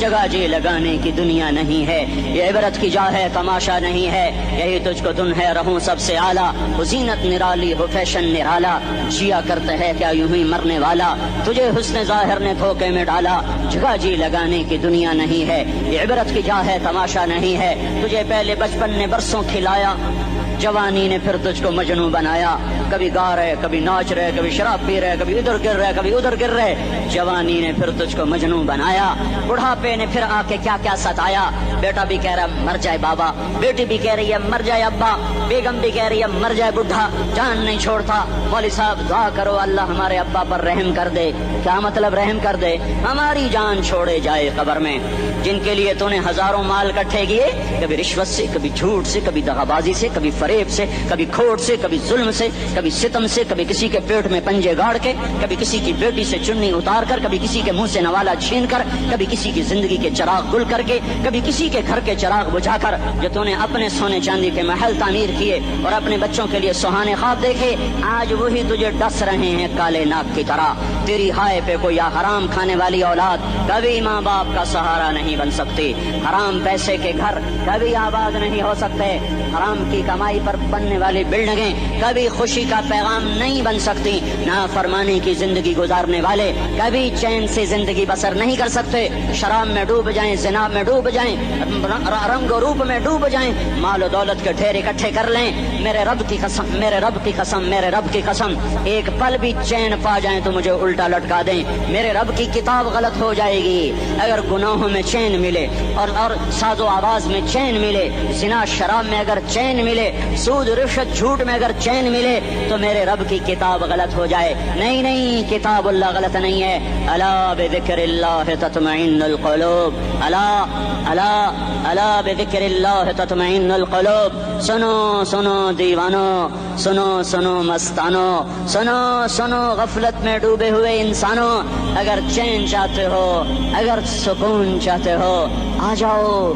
جگہ جی لگانے کی دنیا نہیں ہے، یہ عبرت کی جا ہے تماشا نہیں ہے، یہی تجھ کو دن ہے رہوں سب سے اعلیٰ، وہ زینت نرالی ہو فیشن نرالا، جیا کرتا ہے کیا یوں ہی مرنے والا، تجھے حسن ظاہر نے دھوکے میں ڈالا، جگہ جی لگانے کی دنیا نہیں ہے، یہ عبرت کی جا ہے تماشا نہیں ہے، تجھے پہلے بچپن نے برسوں کھلایا، جوانی نے پھر تجھ کو مجنوں بنایا، کبھی گا رہے کبھی ناچ رہے کبھی شراب پی رہے کبھی ادھر گر رہے کبھی ادھر گر رہے، جوانی نے پھر تجھ کو مجنوں بنایا، بڑھاپے نے پھر آ کے کیا کیا ستایا، بیٹا بھی کہہ رہا مر جائے بابا، بیٹی بھی کہہ رہی ہے مر جائے ابا، بیگم بھی کہہ رہی ہے مر جائے بڈھا، جان نہیں چھوڑتا، مولوی صاحب دعا کرو اللہ ہمارے ابا پر رحم کر دے، کیا مطلب رحم کر دے، ہماری جان چھوڑے جائے قبر میں، جن کے لیے تو نے ہزاروں مال اکٹھے کیے، کبھی رشوت سے کبھی جھوٹ سے کبھی دغا بازی سے کبھی فریب سے کبھی کھوٹ سے کبھی ظلم سے کبھی ستم سے، کبھی کسی کے پیٹ میں پنجے گاڑ کے، کبھی کسی کی بیٹی سے چننی اتار کر، کبھی کسی کے منہ سے نوالا چھین کر، کبھی کسی کی زندگی کے چراغ گل کر کے، کبھی کسی کے گھر کے چراغ بجھا کر، جو تو نے اپنے سونے چاندی کے محل تعمیر کیے اور اپنے بچوں کے لیے سہانے خواب دیکھے، آج وہی تجھے ڈس رہے ہیں کالے ناک کی طرح، تیری ہائے پہ کوئی حرام کھانے والی اولاد کبھی ماں باپ کا سہارا نہیں بن سکتی، حرام پیسے کے گھر کبھی آباد نہیں ہو سکتے، حرام کی کمائی پر بننے والی بلڈنگیں کبھی خوشی کا پیغام نہیں بن سکتی، نافرمانی کی زندگی گزارنے والے کبھی چین سے زندگی بسر نہیں کر سکتے، شراب میں ڈوب جائیں، زنا میں ڈوب جائیں، رنگ و روپ میں ڈوب جائیں، مال و دولت کے ڈھیر اکٹھے کر لیں، میرے رب کی قسم میرے رب کی قسم میرے رب کی قسم، ایک پل بھی چین پا جائیں تو مجھے الٹا لٹکا دیں، میرے رب کی کتاب غلط ہو جائے گی، اگر گناہوں میں چین ملے اور ساز و آواز میں چین ملے، زنا شراب میں اگر چین ملے، سود رشوت جھوٹ میں اگر چین ملے تو میرے رب کی کتاب غلط ہو جائے، نہیں کتاب اللہ غلط نہیں ہے، الا بذکر اللہ تطمئن القلوب، الا بذکر اللہ تطمئن القلوب، سنو دیوانو، سنو مستانو، سنو غفلت میں ڈوبے ہوئے انسانوں، اگر چین چاہتے ہو اگر سکون چاہتے ہو آ جاؤ